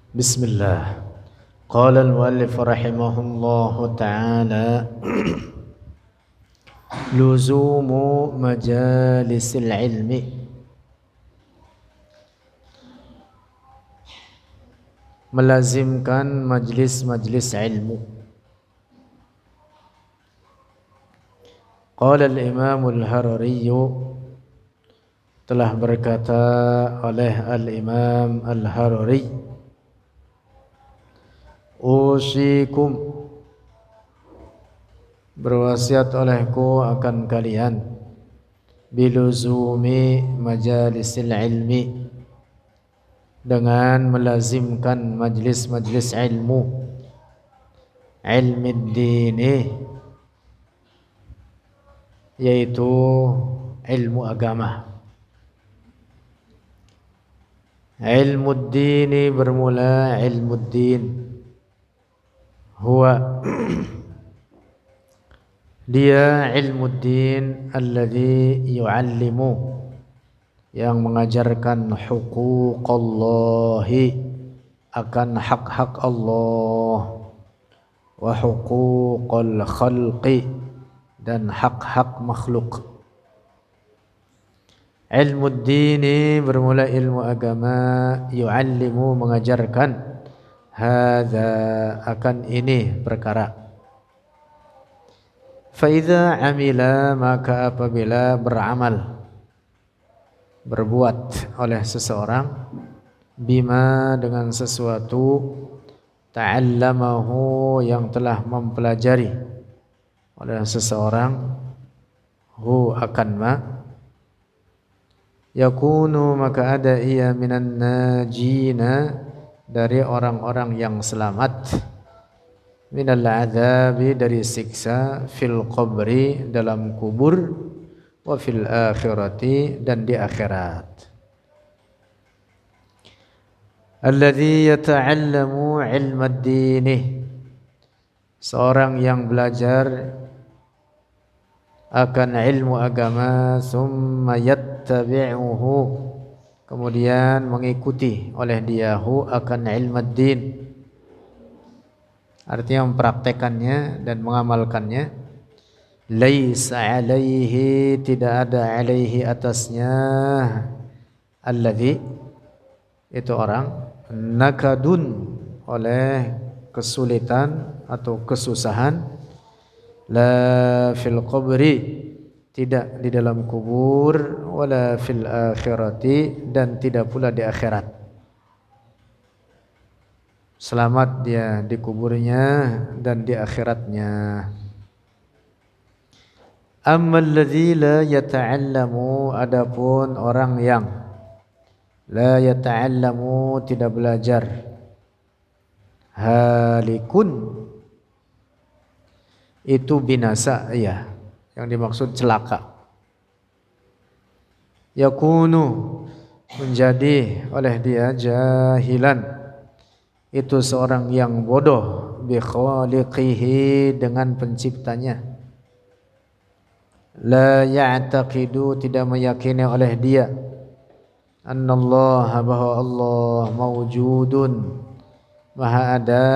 بسم الله. قال المؤلف رحمه الله تعالى: لزوم مجالس العلم. Melazimkan majlis-majlis ilmu. Qala al-Imam al-Harari, telah berkata oleh al-Imam al-Harari, usikum, berwasiat olehku akan kalian, biluzumi majalisil ilmi, dengan melazimkan majlis-majlis ilmu, ilmi dini, yaitu ilmu agama. Ilmu dini bermula ilmu din, huwa dia ilmu din alladhi yu'allimu, yang mengajarkan huquqallahi, akan hak-hak Allah, wa huquqal khalqi, dan hak-hak makhluk. Ilmu dini bermula ilmu agama, yu'allimu, mengajarkan, hadza, akan ini perkara. Fa idza amila, maka apabila beramal, berbuat oleh seseorang, bima, dengan sesuatu, ta'allamahu, yang telah mempelajari oleh seseorang, hu, akan ma, yakunu, maka ada ia, minan najina, dari orang-orang yang selamat, minal adzabi, dari siksa, fil qabri, dalam kubur, wa fil akhirati, dan di akhirat. Alladzi yata'allamu ilma ad-dini, seorang yang belajar akan ilmu agama, summa yattabi'uhu, kemudian mengikuti oleh dia, hu, akan ilmu ad-din, artinya mempraktekannya dan mengamalkannya. Laisa alaihi, tidak ada alaihi, atasnya, alladhi, itu orang, nakadun, oleh kesulitan atau kesusahan, la fil qabri, tidak di dalam kubur, wala fil akhirati, dan tidak pula di akhirat. Selamat dia di kuburnya dan di akhiratnya. Ammal ladzi la yata'allamu, adapun orang yang la yata'allamu, tidak belajar, halikun, itu binasa, ya, yang dimaksud celaka. Yakunu, menjadi oleh dia, jahilan, itu seorang yang bodoh, bi khaliqihi, dengan penciptanya. La ya'taqidu, tidak meyakini oleh dia, annallaha, bahwa Allah, mawjudun, maha ada,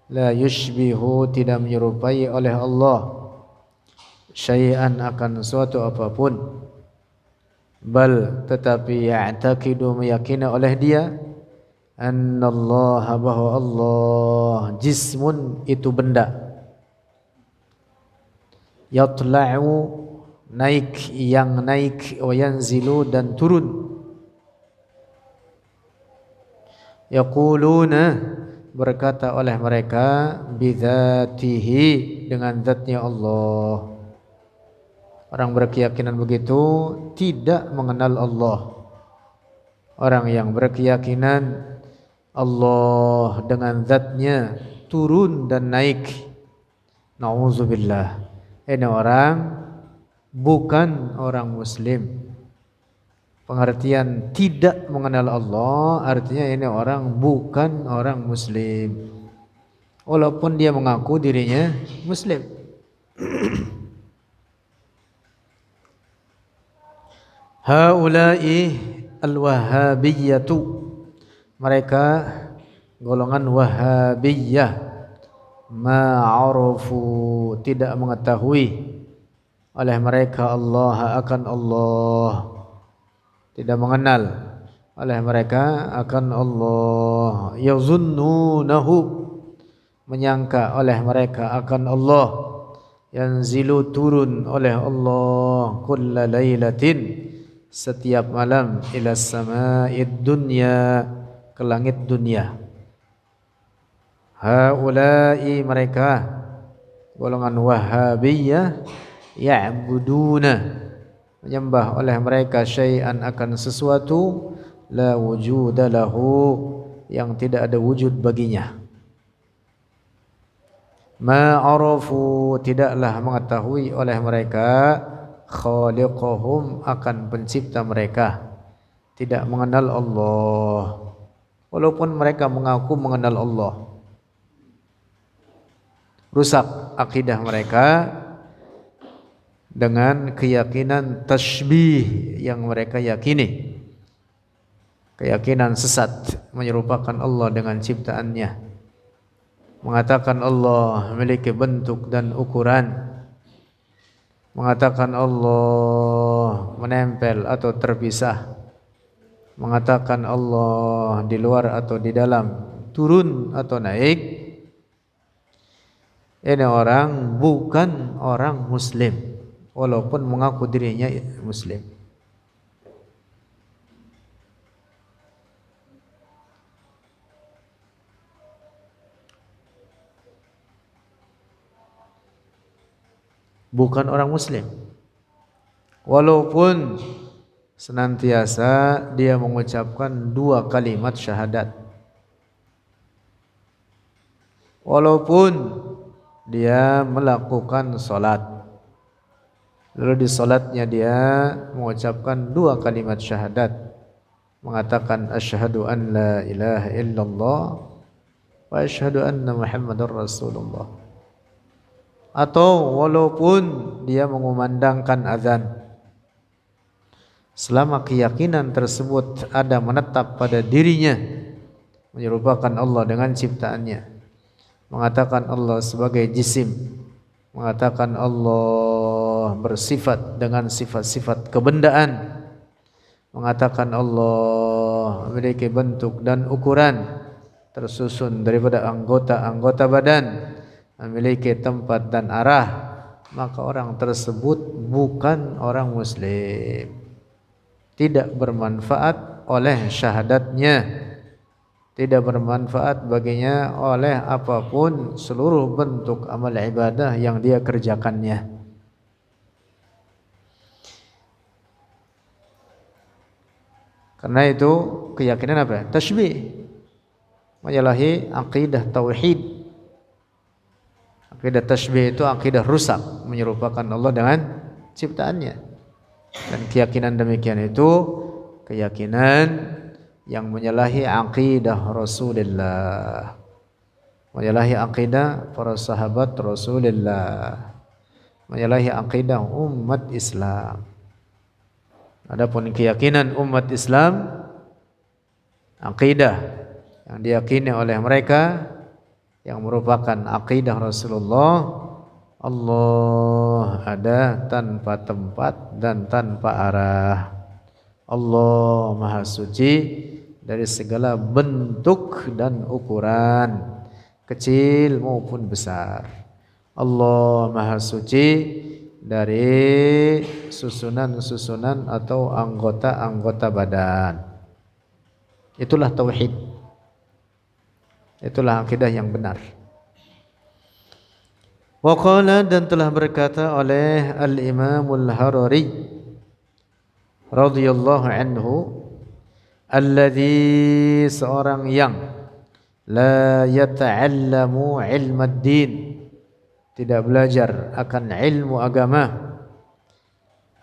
la yushbihu, tidak menyerupai oleh Allah, syai'an, akan suatu apapun, bal, tetapi, ya'taqidu, meyakini oleh dia, annallaha, bahwa Allah, jismun, itu benda, yatla'u, naik, yang naik, wa yanzilu, dan turun. Yaquluna, berkata oleh mereka, bidzatihi, dengan zatnya Allah. Orang berkeyakinan begitu tidak mengenal Allah. Orang yang berkeyakinan Allah dengan zatnya turun dan naik, na'udzubillah, ini orang bukan orang muslim. Pengertian tidak mengenal Allah artinya ini orang bukan orang muslim, walaupun dia mengaku dirinya muslim. Haula'i al-wahhabiyyatu, mereka golongan Wahabiyah, ma'arufu tidak mengetahui oleh mereka Allah akan Allah, tidak mengenal oleh mereka akan Allah. Yazunnunahu menyangka oleh mereka akan Allah. Yanzilu turun oleh Allah kulla lailatin setiap malam ila sama'id dunya ke langit dunia. Haula'i mereka golongan Wahabiyah ya'buduna menyembah oleh mereka syai'an akan sesuatu la wujuda lahu yang tidak ada wujud baginya. Ma'arafu tidaklah mengetahui oleh mereka khaliqahum akan pencipta mereka, tidak mengenal Allah walaupun mereka mengaku mengenal Allah. Rusak akidah mereka dengan keyakinan tasbih yang mereka yakini, keyakinan sesat menyerupakan Allah dengan ciptaannya, mengatakan Allah memiliki bentuk dan ukuran, mengatakan Allah menempel atau terpisah, mengatakan Allah di luar atau di dalam, turun atau naik. Ini orang bukan orang Muslim walaupun mengaku dirinya Muslim. Bukan orang Muslim walaupun senantiasa dia mengucapkan 2 kalimat syahadat, walaupun dia melakukan salat, lalu di salatnya dia mengucapkan 2 kalimat syahadat, mengatakan asyhadu an la ilaha illallah wa asyhadu anna muhammadar rasulullah. Atau walaupun dia mengumandangkan azan, selama keyakinan tersebut ada menetap pada dirinya, menyerupakan Allah dengan ciptaannya, mengatakan Allah sebagai jisim, mengatakan Allah bersifat dengan sifat-sifat kebendaan, mengatakan Allah memiliki bentuk dan ukuran tersusun daripada anggota-anggota badan, memiliki tempat dan arah, maka orang tersebut bukan orang Muslim. Tidak bermanfaat oleh syahadatnya, tidak bermanfaat baginya oleh apapun seluruh bentuk amal ibadah yang dia kerjakannya. Karena itu keyakinan apa? Tasbih, menyalahi akidah tauhid. Akidah tasbih itu akidah rusak, menyerupakan Allah dengan ciptaannya. Dan keyakinan demikian itu keyakinan yang menyalahi akidah Rasulullah, menyalahi akidah para sahabat Rasulullah, menyalahi akidah umat Islam. Adapun keyakinan umat Islam, akidah yang diyakini oleh mereka yang merupakan akidah Rasulullah, Allah ada tanpa tempat dan tanpa arah. Allah Maha Suci dari segala bentuk dan ukuran, kecil maupun besar. Allah Maha Suci dari susunan-susunan atau anggota-anggota badan. Itulah tauhid. Itulah akidah yang benar. Wa qala, dan telah berkata oleh Al-Imamul Harari radhiyallahu anhu, alladzi, seorang yang la yata'allamu ilmad din, tidak belajar akan ilmu agama,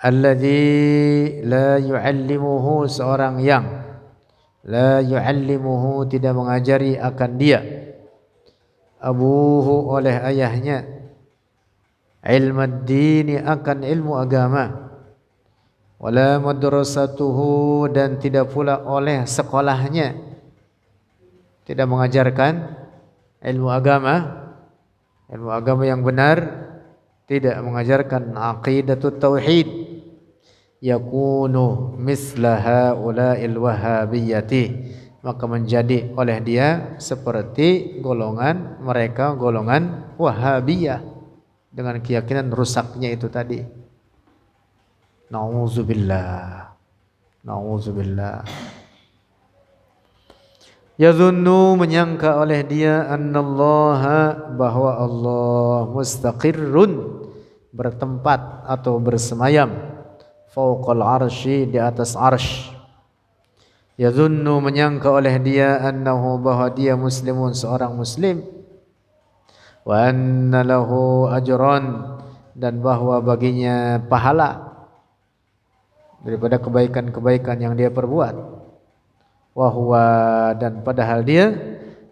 alladzi la yu'allimuhu, seorang yang la yu'allimuhu, tidak mengajari akan dia, abuhu, oleh ayahnya, ilmad dini, akan ilmu agama, wala madrasatuhu, dan tidak pula oleh sekolahnya, tidak mengajarkan ilmu agama, yang benar, tidak mengajarkan aqidatut tauhid, yakunu misla haula'il wahabiyyati, maka menjadi oleh dia seperti golongan mereka, golongan Wahabiyah, dengan keyakinan rusaknya itu tadi. Nauzubillah, nauzubillah. Yadhunnu, menyangka oleh dia, annallaha, bahwa Allah, mustaqirrun, bertempat atau bersemayam, fauqal arsy, di atas arsy. Yadhunnu, menyangka oleh dia, annahu, bahwa dia muslimun, seorang muslim, wa anna lahu ajran, dan bahwa baginya pahala daripada kebaikan-kebaikan yang dia perbuat. Wa huwa, dan padahal dia,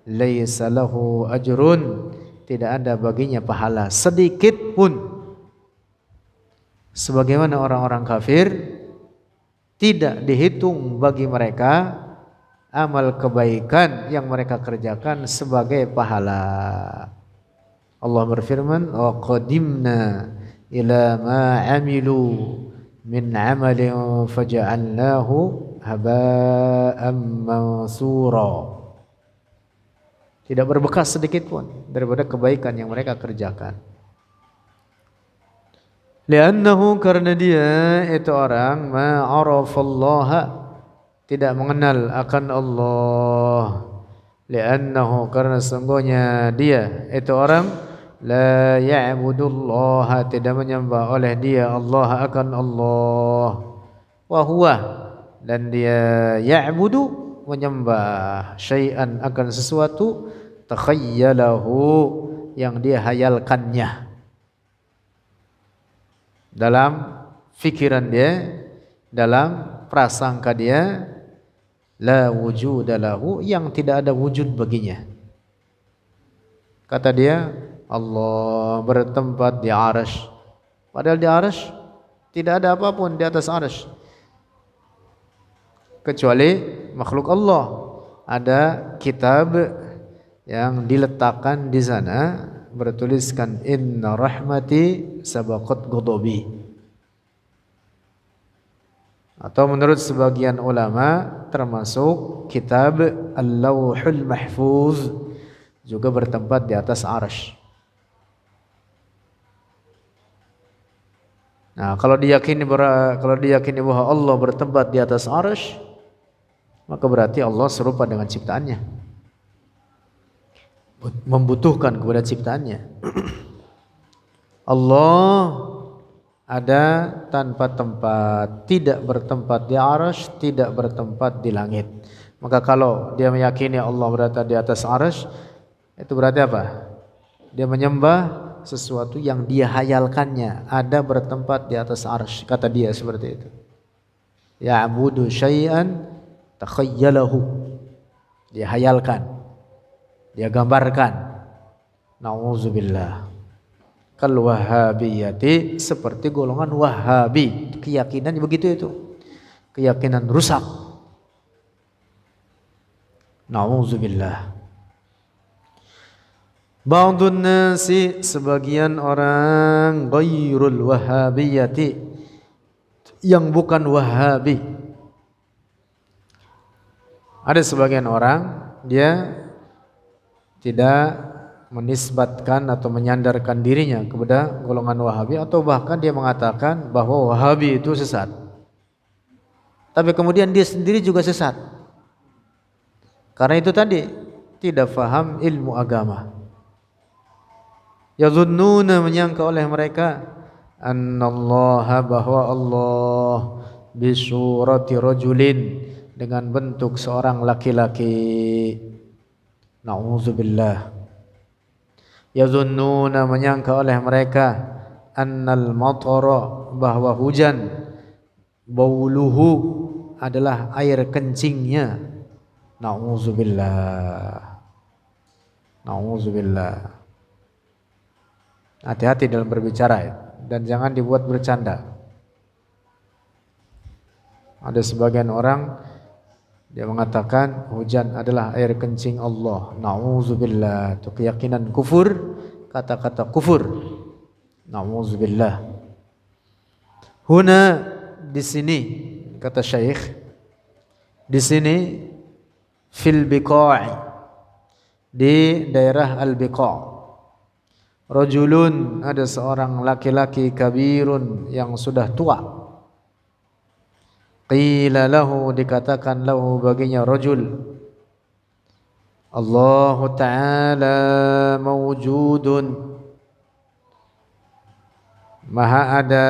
laisa lahu ajrun, tidak ada baginya pahala sedikit pun. Sebagaimana orang-orang kafir, tidak dihitung bagi mereka amal kebaikan yang mereka kerjakan sebagai pahala. Allah berfirman, wa qadimna ila ma amilu min amalin faja'alnahu haba'an mansura. Tidak berbekas sedikit pun daripada kebaikan yang mereka kerjakan. Li'annahu, karena dia itu orang, ma'arafallaha, tidak mengenal akan Allah. Li'annahu, karena sesungguhnya dia itu orang, la ya'budullaha, tidak menyembah oleh dia Allah, akan Allah. Wa huwa, dan dia ya'budu, menyembah, syai'an, akan sesuatu, takhayyalahu, yang dia hayalkannya dalam fikiran dia, dalam prasangka dia, la wujudalahu, yang tidak ada wujud baginya. Kata dia, Allah bertempat di arsy, padahal di arsy tidak ada apapun di atas arsy kecuali makhluk Allah. Ada kitab yang diletakkan di sana, bertuliskan inna rahmati sabaqat ghadabi. Atau menurut sebagian ulama termasuk kitab Al-Lauhul Mahfuz, juga bertempat di atas arsy. Nah, kalau diyakini bahwa Allah bertempat di atas arsy, maka berarti Allah serupa dengan ciptaannya, membutuhkan kepada ciptaannya. Allah ada tanpa tempat, tidak bertempat di arsy, tidak bertempat di langit. Maka kalau dia meyakini Allah berada di atas arsy, itu berarti apa? Dia menyembah sesuatu yang dia hayalkannya ada bertempat di atas arsy. Kata dia seperti itu. Ya'budu syai'an takhayyalahu, dia hayalkan, dia gambarkan. Nauzubillah. Kal wahabiyati, seperti golongan Wahabi, keyakinan begitu itu, keyakinan rusak. Nauzubillah. Ba'dun nasi, sebagian orang, ghairul wahabiyati, yang bukan Wahabi. Ada sebagian orang, dia tidak menisbatkan atau menyandarkan dirinya kepada golongan Wahabi, atau bahkan dia mengatakan bahwa Wahabi itu sesat. Tapi kemudian dia sendiri juga sesat. Karena itu tadi, tidak faham ilmu agama. Yadhunnuna, menyangka oleh mereka, annallaha, bahwa Allah, bisurati rajulin, dengan bentuk seorang laki-laki. Nauzubillah. Yadhunnuna, menyangka oleh mereka, annal matara, bahwa hujan, bauluhu, adalah air kencingnya. Nauzubillah. Nauzubillah. Hati-hati dalam berbicara ya, dan jangan dibuat bercanda. Ada sebagian orang Dia mengatakan hujan adalah air kencing Allah. Nauzubillah. Itu keyakinan kufur, kata-kata kufur. Nauzubillah. Huna, di sini kata Syekh, di sini fil biqa'i, di daerah al-biqa'. Rajulun, ada seorang laki-laki kabirun yang sudah tua. Qila lahu, dikatakan lahu baginya rajul, Allah Ta'ala mawjudun, maha ada.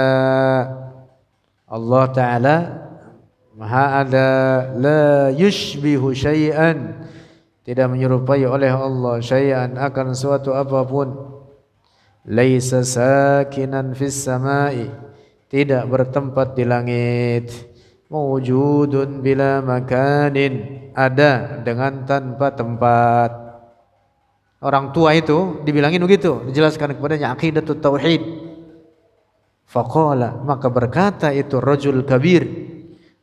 Allah Ta'ala maha ada. La yushbihu syai'an, tidak menyerupai oleh Allah syai'an, akan suatu apapun. Laisa sakinan fis samai, tidak bertempat di langit. Mawjudun bila makanin, ada dengan tanpa tempat. Orang tua itu dibilangin begitu, dijelaskan kepadanya aqidatut tauhid. Faqala, maka berkata itu rajul kabir,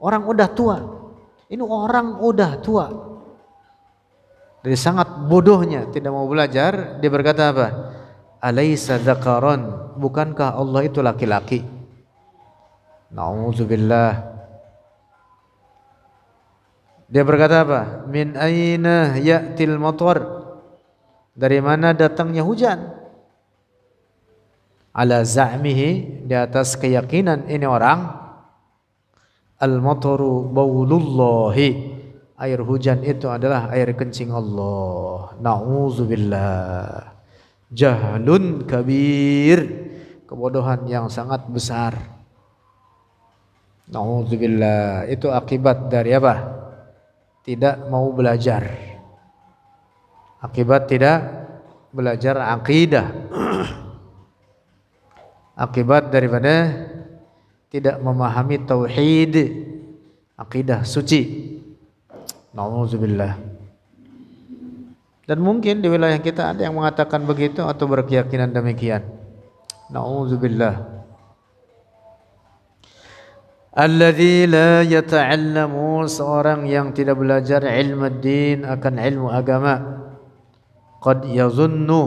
orang udah tua. Ini orang udah tua. Dari sangat bodohnya, tidak mau belajar, dia berkata apa? Alaysa dzakaron, bukankah Allah itu laki-laki? Nauzubillah. Dia berkata apa? Min aina ya'til matar, dari mana datangnya hujan? Ala za'mihi, di atas keyakinan ini orang, al-mataru baulullahi, air hujan itu adalah air kencing Allah. Nauzubillah. Jahlun kabir, kebodohan yang sangat besar. Nauzubillah. Itu akibat dari apa? Tidak mau belajar. Akibat tidak belajar akidah. Akibat daripada tidak memahami tauhid, akidah suci. Nauzubillah. Dan mungkin di wilayah kita ada yang mengatakan begitu atau berkeyakinan demikian. Nauzubillah. Alladzi la yata'allamu, seorang yang tidak belajar ilmu din, akan ilmu agama. Qad yazunnu,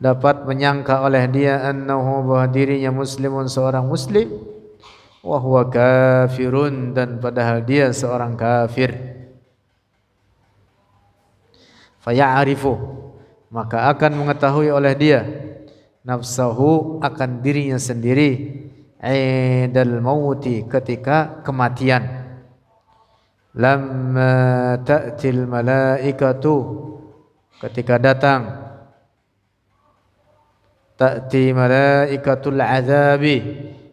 dapat menyangka oleh dia, annahu, bahwa dirinya muslimun, seorang muslim, wa huwa kafirun, dan padahal dia seorang kafir. Faya'arifu, maka akan mengetahui oleh dia, nafsahu, akan dirinya sendiri, indal mauti, ketika kematian. Lamma ta'til malaikatu, ketika datang, ta'ti malaikatul azabi,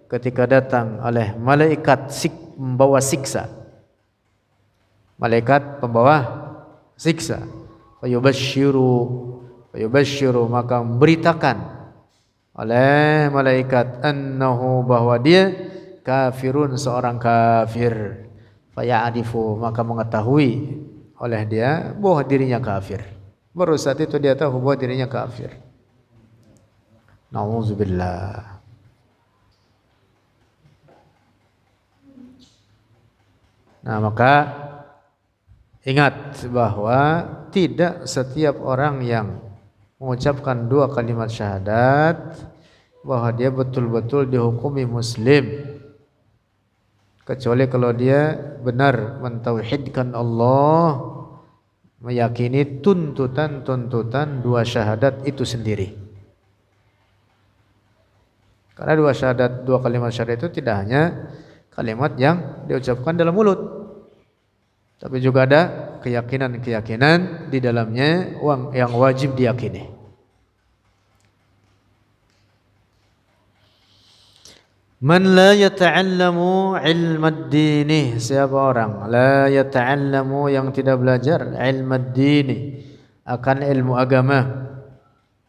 ketika datang oleh malaikat membawa siksa, malaikat pembawa siksa. Fayubashiru, maka memberitakan oleh malaikat, annahu, bahwa dia kafirun, seorang kafir. Faya'arifu, maka mengetahui oleh dia bahwa dirinya kafir. Baru saat itu dia tahu bahwa dirinya kafir. Nauzubillah. Nah, maka ingat bahwa tidak setiap orang yang mengucapkan dua kalimat syahadat bahwa dia betul-betul dihukumi muslim, kecuali kalau dia benar mentauhidkan Allah, meyakini tuntutan-tuntutan dua syahadat itu sendiri. Karena dua kalimat syahadat itu tidak hanya kalimat yang diucapkan dalam mulut, tapi juga ada keyakinan-keyakinan di dalamnya yang wajib diyakini. Man la yata'allamu ilmad dini, siapa orang la yata'allamu, yang tidak belajar ilmad dini, akan ilmu agama.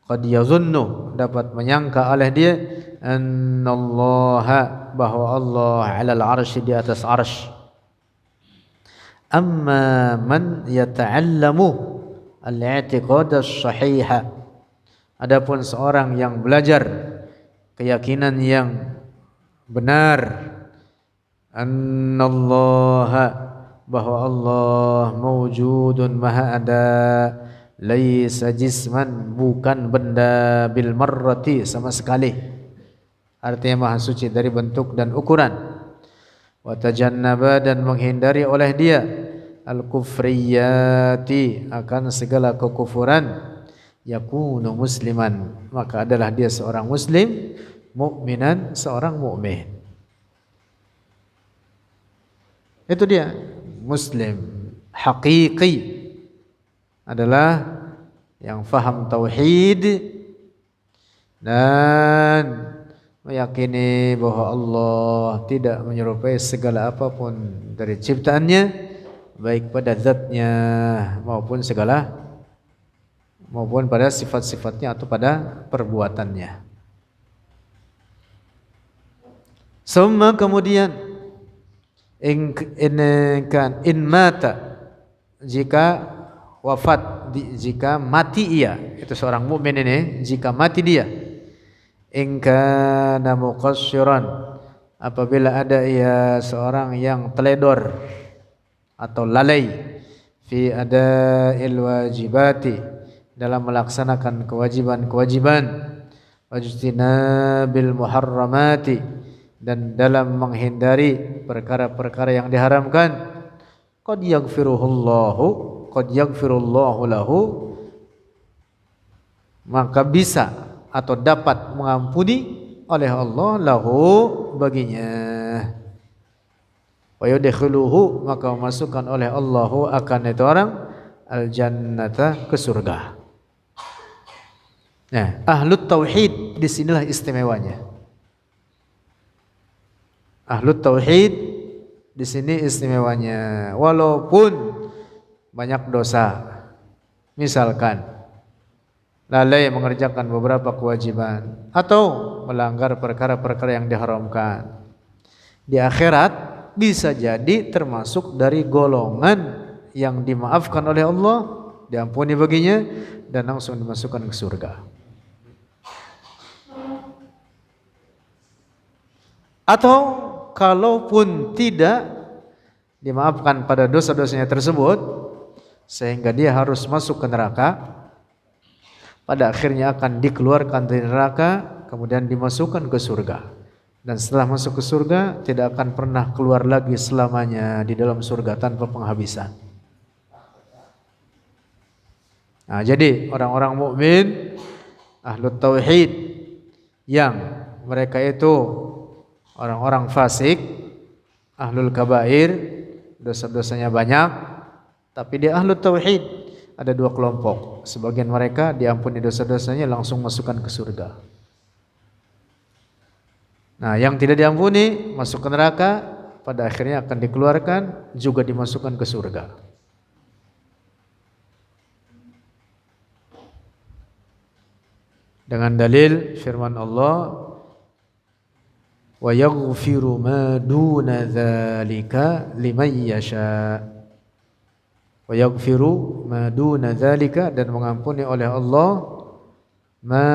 Qad yazunnu, dapat menyangka oleh dia, annallaha, bahwa Allah 'alal 'arsy, di atas 'arsy. Amma man yata'allamu al-i'tiqad as-sahihah, adapun seorang yang belajar keyakinan yang benar, annallaha, bahwa Allah mawjudun maha ada, laisa jisman bukan benda, bil marrati sama sekali, artinya maha suci dari bentuk dan ukuran, wa tajannaba dan menghindari oleh dia al kufriyati akan segala kekufuran, yakunu musliman maka adalah dia seorang muslim, mukminan seorang mukmin. Itu dia muslim hakiki, adalah yang faham tauhid dan meyakini bahwa Allah tidak menyerupai segala apapun dari ciptaannya, baik pada zatnya maupun pada sifat-sifatnya atau pada perbuatannya. Summa kemudian in mata jika wafat, jika mati ia, itu seorang mukmin ini, jika mati dia, in kana muqassiran apabila ada ia seorang yang teledor atau lalai, fi ada'il wajibati dalam melaksanakan kewajiban-kewajiban, wajtinabil muharramati dan dalam menghindari perkara-perkara yang diharamkan, qad yaghfirullahu lahu maka bisa atau dapat mengampuni oleh Allah lahu baginya, wa yudkhiluhu maka memasukkan oleh Allah akan itu orang al jannata ke surga. Nah, ahlut tauhid disinilah istimewanya. Ahlut tauhid di sini istimewanya, walaupun banyak dosa, misalkan lalai mengerjakan beberapa kewajiban atau melanggar perkara-perkara yang diharamkan, di akhirat bisa jadi termasuk dari golongan yang dimaafkan oleh Allah, diampuni baginya dan langsung dimasukkan ke surga. Atau kalaupun tidak dimaafkan pada dosa-dosanya tersebut sehingga dia harus masuk ke neraka, pada akhirnya akan dikeluarkan dari neraka kemudian dimasukkan ke surga, dan setelah masuk ke surga tidak akan pernah keluar lagi selamanya di dalam surga tanpa penghabisan. Nah, jadi orang-orang mukmin ahlut tauhid yang mereka itu orang-orang fasik, ahlul kabair, dosa-dosanya banyak, tapi dia ahlut tauhid, ada dua kelompok. Sebagian mereka diampuni dosa-dosanya langsung masukkan ke surga. Nah, yang tidak diampuni masuk ke neraka, pada akhirnya akan dikeluarkan juga dimasukkan ke surga. Dengan dalil firman Allah, wa yaghfiru ma duna dzalika liman yasha. Wa yaghfiru ma duna dzalika dan mengampuni oleh Allah ma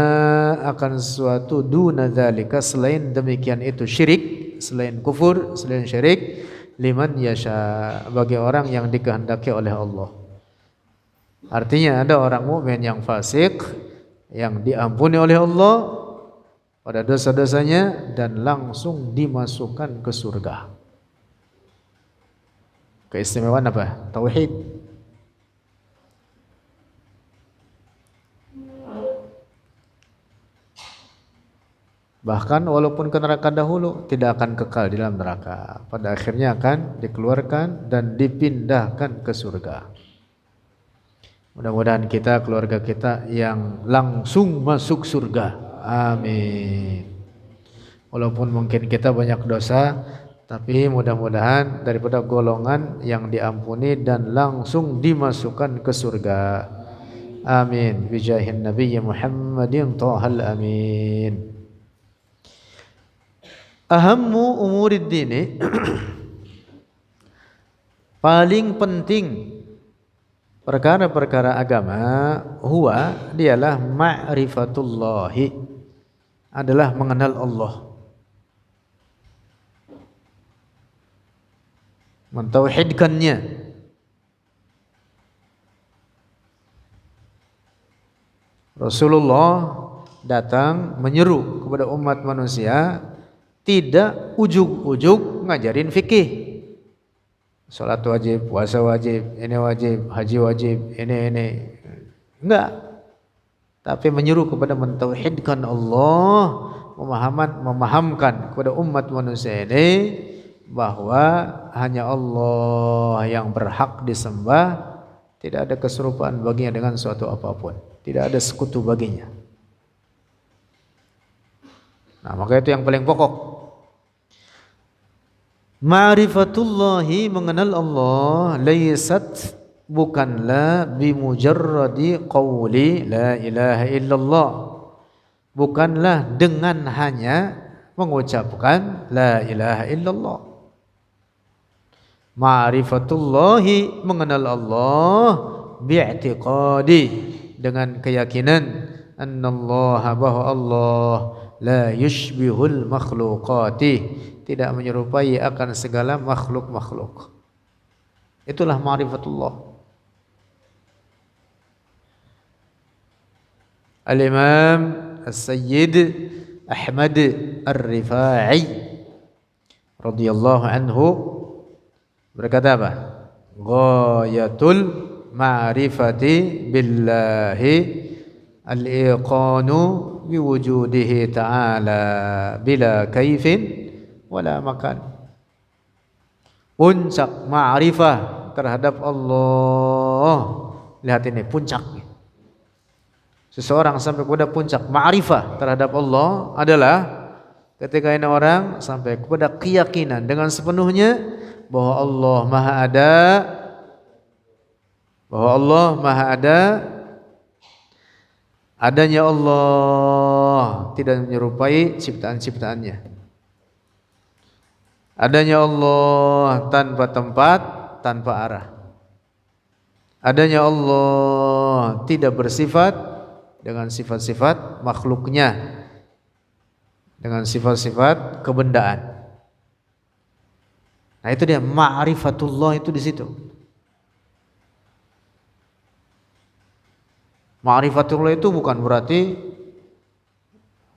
akan sesuatu duna dzalika selain demikian itu syirik, selain kufur, selain syirik, liman yasha bagi orang yang dikehendaki oleh Allah. Artinya ada orang mukmin yang fasik yang diampuni oleh Allah pada dosa-dosanya dan langsung dimasukkan ke surga. Keistimewaan apa? Tauhid. Bahkan walaupun ke neraka dahulu tidak akan kekal di dalam neraka, pada akhirnya akan dikeluarkan dan dipindahkan ke surga. Mudah-mudahan kita, keluarga kita yang langsung masuk surga. Amin. Walaupun mungkin kita banyak dosa, tapi mudah-mudahan daripada golongan yang diampuni dan langsung dimasukkan ke surga. Amin. Bijahin Nabi Muhammadin Thahal Amin. Ahammu umurid dini, paling penting perkara-perkara agama, huwa dialah ma'rifatullahi, adalah mengenal Allah. mentauhidkannya. Rasulullah datang menyeru kepada umat manusia, tidak ujug-ujug ngajarin fikih. Salat wajib, puasa wajib, ini wajib, haji wajib, ini. Enggak. Tapi menyeru kepada mentauhidkan Allah, memahamkan kepada umat manusia ini bahwa hanya Allah yang berhak disembah, tidak ada keserupaan baginya dengan suatu apapun, tidak ada sekutu baginya. Nah, maka itu yang paling pokok. Ma'rifatullahi, mengenal Allah, laysat, bukanlah bimujarradi qawli la ilaha illallah, bukanlah dengan hanya mengucapkan la ilaha illallah. Ma'rifatullahi, mengenal Allah, bi'tiqadi, dengan keyakinan annallaha, bahwa Allah la yushbihul makhluqati, tidak menyerupai akan segala makhluk-makhluk. Itulah ma'rifatullah. Al-Imam As-Sayyid Ahmad Ar-Rifa'i radhiyallahu anhu berkata apa? Ghayatul ma'rifati billahi al-iqanu biwujudihi ta'ala bila kaifin wala makan. Puncak ma'rifah terhadap Allah, lihat ini puncaknya. Seseorang sampai kepada puncak ma'rifah terhadap Allah adalah ketika ini orang sampai kepada keyakinan dengan sepenuhnya bahwa Allah Maha Ada, bahwa Allah Maha Ada, adanya Allah tidak menyerupai ciptaan-ciptaannya. Adanya Allah tanpa tempat, tanpa arah. Adanya Allah tidak bersifat dengan sifat-sifat makhluknya, dengan sifat-sifat kebendaan. Nah, itu dia ma'rifatullah, itu di situ. Ma'rifatullah itu bukan berarti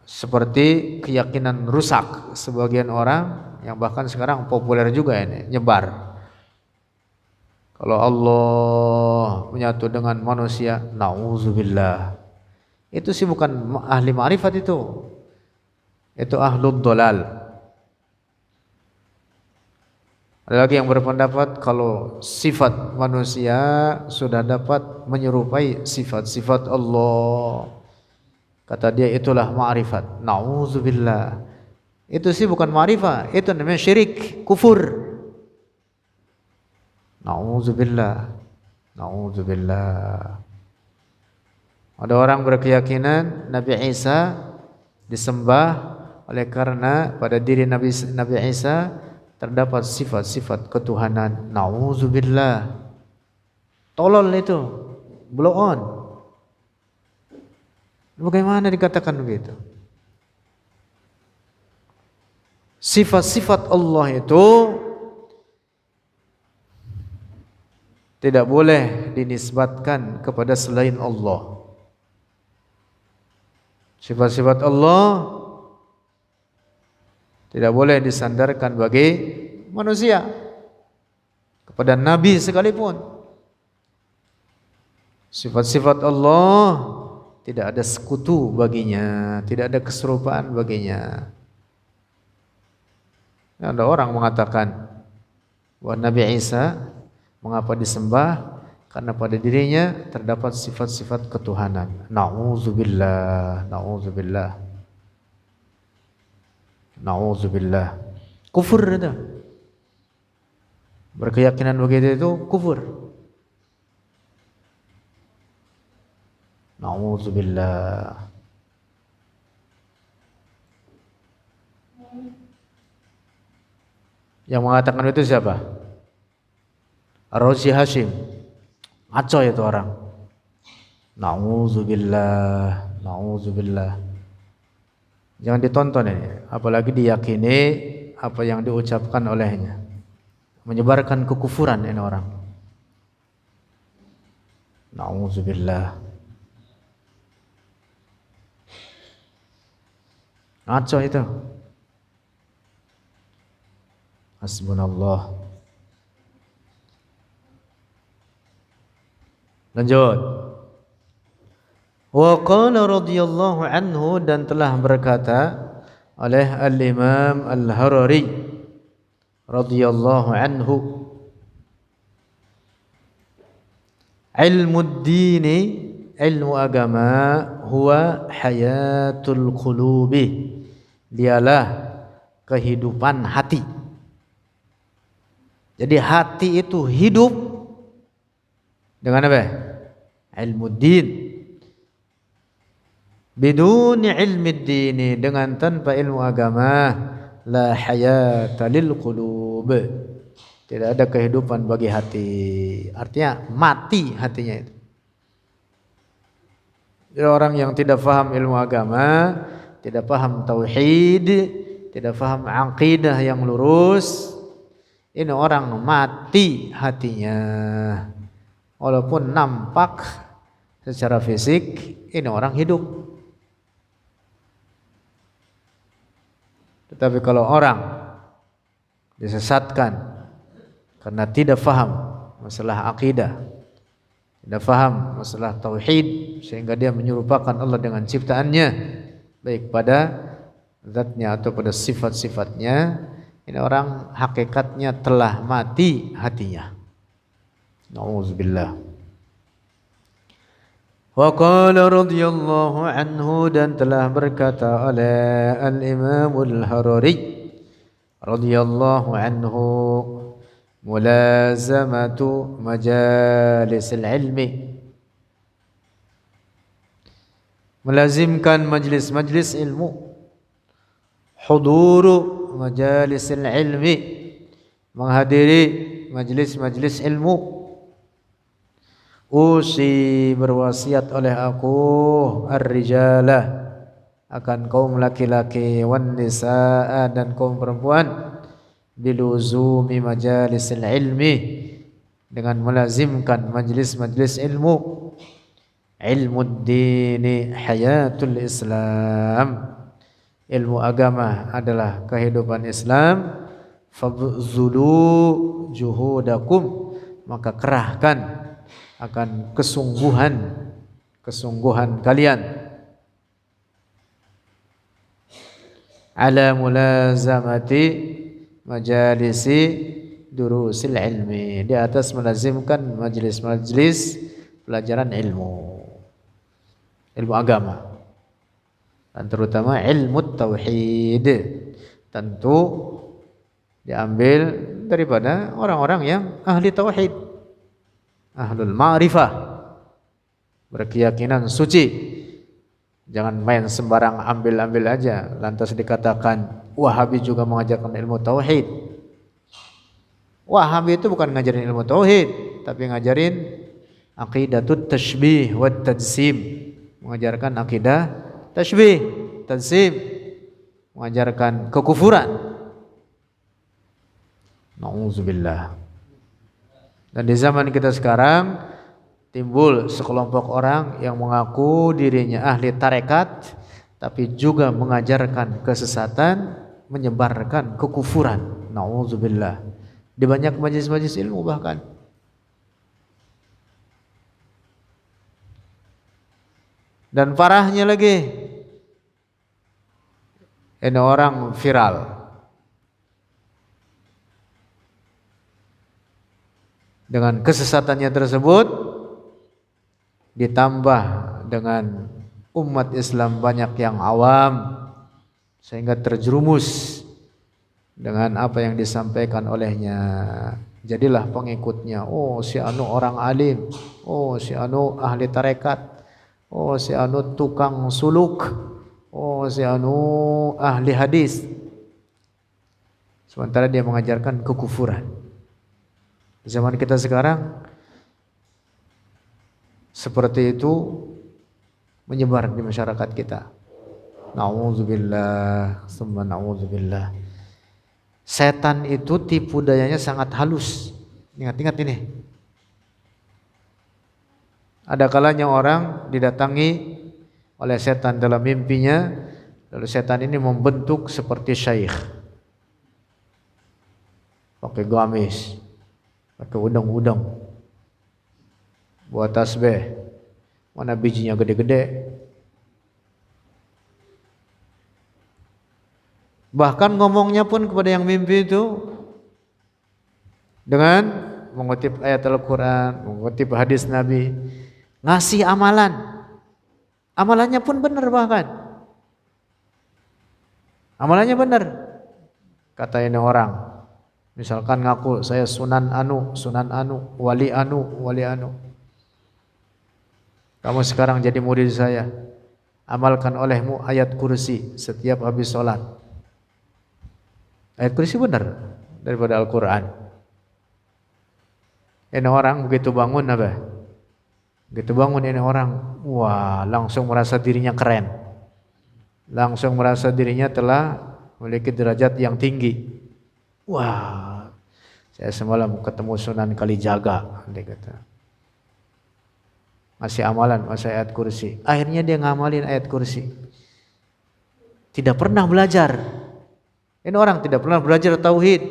seperti keyakinan rusak sebagian orang yang bahkan sekarang populer juga ini, nyebar. Kalau Allah menyatu dengan manusia, na'udzubillah. Itu sih bukan ahli ma'rifat itu. Itu ahlud dolal. Ada lagi yang berpendapat kalau sifat manusia sudah dapat menyerupai sifat-sifat Allah, kata dia itulah ma'rifat. Na'udzubillah. Itu sih bukan ma'rifah, itu namanya syirik, kufur. Na'udzubillah. Na'udzubillah. Ada orang berkeyakinan Nabi Isa disembah oleh karena pada diri Nabi Isa terdapat sifat-sifat ketuhanan. Na'udzubillah. Tolol itu, blow on. Bagaimana dikatakan begitu? Sifat-sifat Allah itu tidak boleh dinisbatkan kepada selain Allah. Sifat-sifat Allah tidak boleh disandarkan bagi manusia, kepada Nabi sekalipun. Sifat-sifat Allah tidak ada sekutu baginya, tidak ada keserupaan baginya. Ada orang mengatakan bahwa Nabi Isa mengapa disembah? Karena pada dirinya terdapat sifat-sifat ketuhanan. Na'udzubillah, na'udzubillah, na'udzubillah. Kufur itu. Berkeyakinan begitu itu kufur. Na'udzubillah. Yang mengatakan itu siapa? Ar-Razi Hashim. Ngaco itu orang. Na'udzubillah, na'udzubillah. Jangan ditonton ini, apalagi diyakini apa yang diucapkan olehnya. menyebarkan kekufuran ini orang. Nauzubillah. Ngaco itu. Hasbunallah. Lanjut. Wa qala radhiyallahu anhu, dan telah berkata oleh Al-Imam Al-Harari radhiyallahu anhu, ilmu dini, ilmu agama, huwa hayatul qulubi, dialah kehidupan hati. Jadi hati itu hidup dengan apa? Ilmu din. Biduni ilmi dini, dengan tanpa ilmu agama, la hayata lil qulub, tidak ada kehidupan bagi hati. Artinya mati hatinya itu. Jadi orang yang tidak faham ilmu agama, tidak paham tauhid, tidak paham aqidah yang lurus, ini orang mati hatinya. Walaupun nampak secara fisik ini orang hidup. Tetapi kalau orang disesatkan karena tidak faham masalah akidah, tidak faham masalah tauhid, sehingga dia menyerupakan Allah dengan ciptaannya, baik pada zatnya atau pada sifat-sifatnya, ini orang hakikatnya telah mati hatinya. Nauzubillah. Wa qala radhiyallahu anhu, dan telah berkata oleh Al-Imam Al-Harari radhiyallahu anhu, mulazamatu majalisil ilmi, melazimkan majlis-majlis ilmu, huduru majalisil ilmi, menghadiri majlis-majlis ilmu. Usi, berwasiat oleh aku, ar-rijalah, akan kaum laki-laki, wan nisaa, dan kaum perempuan, biluzumi majalisil ilmi, dengan melazimkan majlis-majlis ilmu. Ilmu dini hayatul Islam, ilmu agama adalah kehidupan Islam. Fabzulu juhudakum, maka kerahkan akan kesungguhan kalian, ala mulazamati majalisi durusil ilmi, di atas melazimkan majlis-majlis pelajaran ilmu agama, dan terutama ilmu tauhid. Tentu diambil daripada orang-orang yang ahli tauhid, ahlul ma'rifah, berkeyakinan suci. Jangan main sembarang ambil-ambil aja lantas dikatakan Wahabi juga mengajarkan ilmu tauhid. Wahabi itu bukan ngajarin ilmu tauhid, tapi ngajarin aqidatut tashbih wa tajsim, mengajarkan akidah tashbih, tajsim, mengajarkan kekufuran. Nauzubillah. Dan di zaman kita sekarang timbul sekelompok orang yang mengaku dirinya ahli tarekat, tapi juga mengajarkan kesesatan, menyebarkan kekufuran. Nauzubillah. Di banyak majlis-majlis ilmu bahkan. Dan parahnya lagi, ini orang viral dengan kesesatannya tersebut, ditambah dengan umat Islam banyak yang awam, sehingga terjerumus dengan apa yang disampaikan olehnya. Jadilah pengikutnya, oh si anu orang alim, oh si anu ahli tarekat, oh si anu tukang suluk, oh si anu ahli hadis, sementara dia mengajarkan kekufuran. Zaman kita sekarang seperti itu menyebar di masyarakat kita. Nauzubillah, summa nauzubillah. Setan itu tipu dayanya sangat halus. Ingat-ingat ini. Ada kalanya orang didatangi oleh setan dalam mimpinya, lalu setan ini membentuk seperti syekh. Pakai gamis, pakai udang-udang, buat tasbih, mana bijinya gede-gede. Bahkan ngomongnya pun kepada yang mimpi itu dengan mengutip ayat Al-Quran, mengutip hadis Nabi, ngasih amalan. Amalannya pun benar bahkan. Amalannya benar. Kata ini orang, misalkan ngaku saya sunan anu, wali anu, wali anu. Kamu sekarang jadi murid saya. Amalkan olehmu ayat kursi setiap habis sholat. Ayat kursi benar daripada Al-Quran. Ini orang begitu bangun apa? Begitu bangun ini orang, wah langsung merasa dirinya keren. Langsung merasa dirinya telah memiliki derajat yang tinggi. Wah, saya semalam ketemu Sunan Kalijaga, dia kata. Masih amalan, masih ayat kursi. Akhirnya dia ngamalin ayat kursi. Tidak pernah belajar. Ini orang tidak pernah belajar tauhid.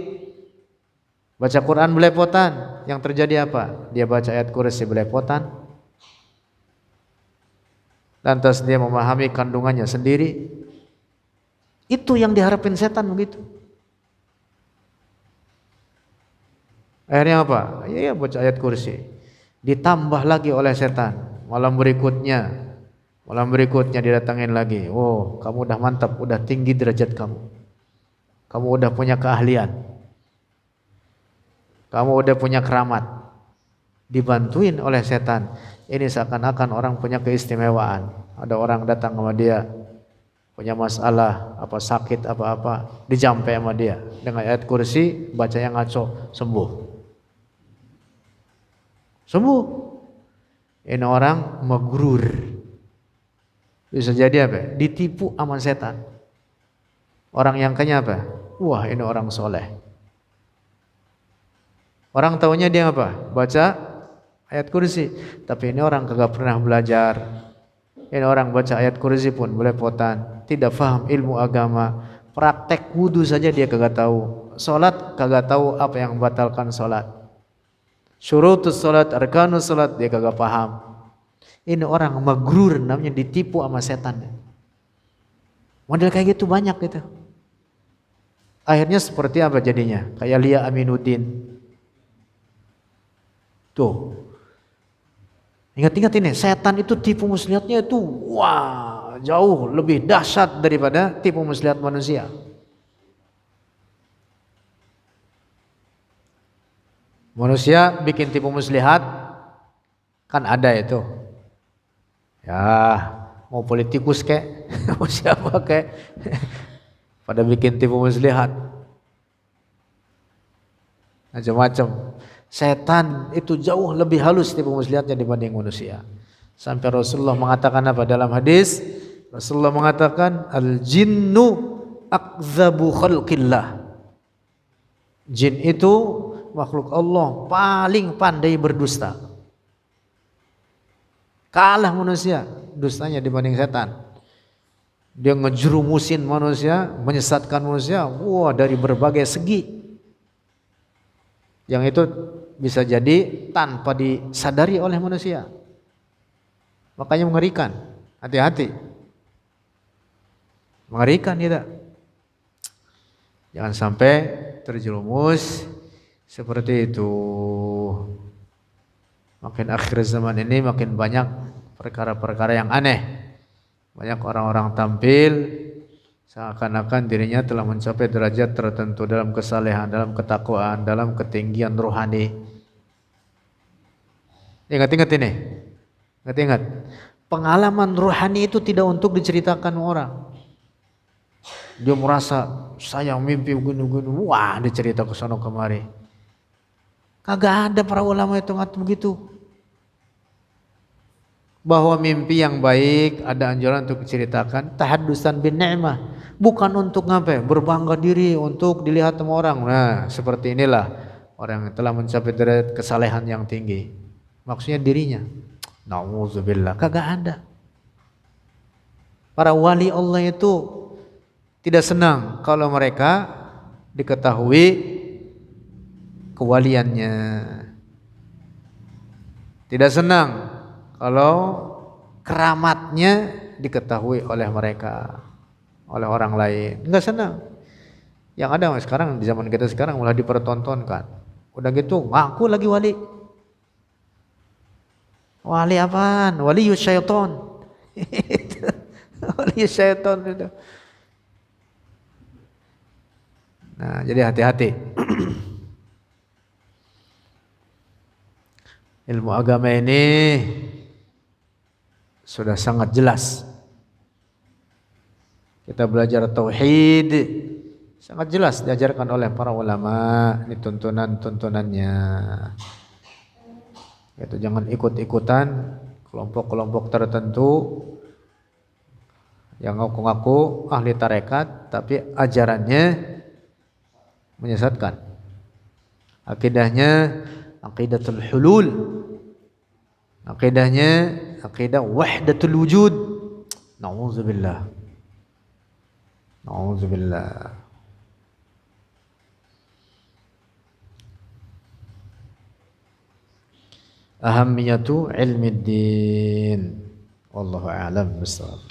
Baca Quran belepotan. Yang terjadi apa? Dia baca ayat kursi belepotan. Lantas dia memahami kandungannya sendiri. Itu yang diharapin setan begitu. Akhirnya apa? Ya baca ayat kursi. Ditambah lagi oleh setan. Malam berikutnya didatangin lagi. Oh, kamu udah mantap, udah tinggi derajat kamu. Kamu udah punya keahlian. Kamu udah punya keramat. Dibantuin oleh setan. Ini seakan-akan orang punya keistimewaan. Ada orang datang sama dia, punya masalah, apa sakit, apa-apa, dijampe sama dia. Dengan ayat kursi, baca yang ngaco, sembuh. Sembuh. Ini orang magrur. Bisa jadi apa? Ditipu sama setan. Orang yang kaya apa? Wah, ini orang soleh. Orang taunya dia apa? Baca ayat kursi. Tapi ini orang kagak pernah belajar. Ini orang baca ayat kursi pun belepotan. Tidak paham ilmu agama. Praktek wudu saja dia kagak tahu. Salat kagak tahu apa yang membatalkan salat. Syurutus salat, arkanus salat dia kagak paham. Ini orang magrur, namanya ditipu sama setan. Model kayak gitu banyak gitu. Akhirnya seperti apa jadinya? Kayak Lia Aminuddin. Tuh. Ingat-ingat ini, setan itu tipu muslihatnya itu wah, jauh lebih dahsyat daripada tipu muslihat manusia. Manusia bikin tipu muslihat kan ada itu. Ya, mau politikus kek, mau siapa kek. Pada bikin tipu muslihat. Macam-macam. Setan itu jauh lebih halus tipu muslihatnya dibanding manusia. Sampai Rasulullah mengatakan apa dalam hadis? Rasulullah mengatakan al-jinnu akdzabu khalqillah. Jin itu makhluk Allah paling pandai berdusta. Kalah manusia dustanya dibanding setan. Dia ngejerumusin manusia, menyesatkan manusia, wah dari berbagai segi. Yang itu bisa jadi tanpa disadari oleh manusia. Makanya mengerikan, hati-hati. Mengerikan tidak? Jangan sampai terjerumus seperti itu. Makin akhir zaman ini makin banyak perkara-perkara yang aneh. Banyak orang-orang tampil seakan-akan dirinya telah mencapai derajat tertentu dalam kesalehan, dalam ketakwaan, dalam ketinggian rohani. Ingat-ingat ini. Ingat-ingat. Pengalaman rohani itu tidak untuk diceritakan orang. Dia merasa saya mimpi begini-begini, wah dicerita ke sono kemari. Kagak ada para ulama itu ngatur begitu. Bahwa mimpi yang baik ada anjuran untuk diceritakan, tahaddusan bin ni'mah, bukan untuk ngapain? Berbangga diri untuk dilihat sama orang. Nah, seperti inilah orang yang telah mencapai derajat kesalehan yang tinggi. Maksudnya dirinya. Nauzubillah, kagak ada. Para wali Allah itu tidak senang kalau mereka diketahui kewaliannya. Tidak senang kalau keramatnya diketahui oleh mereka, oleh orang lain. Enggak senang. Yang ada sekarang di zaman kita sekarang malah dipertontonkan. Udah gitu ngaku lagi wali. Wali apaan? Wali syaitan. Wali syaitan itu. Nah, jadi hati-hati. Ilmu agama ini sudah sangat jelas. Kita belajar tauhid sangat jelas diajarkan oleh para ulama, ini tuntunan-tuntunannya. Itu jangan ikut-ikutan kelompok-kelompok tertentu yang ngaku-ngaku ahli tarekat tapi ajarannya menyesatkan. Akidahnya aqidatul hulul. Akidahnya aqidah wahdatul wujud. Nauzubillah. Nauzubillah. Ahamiyatu ilmi din. Wallahu a'lam bishawab.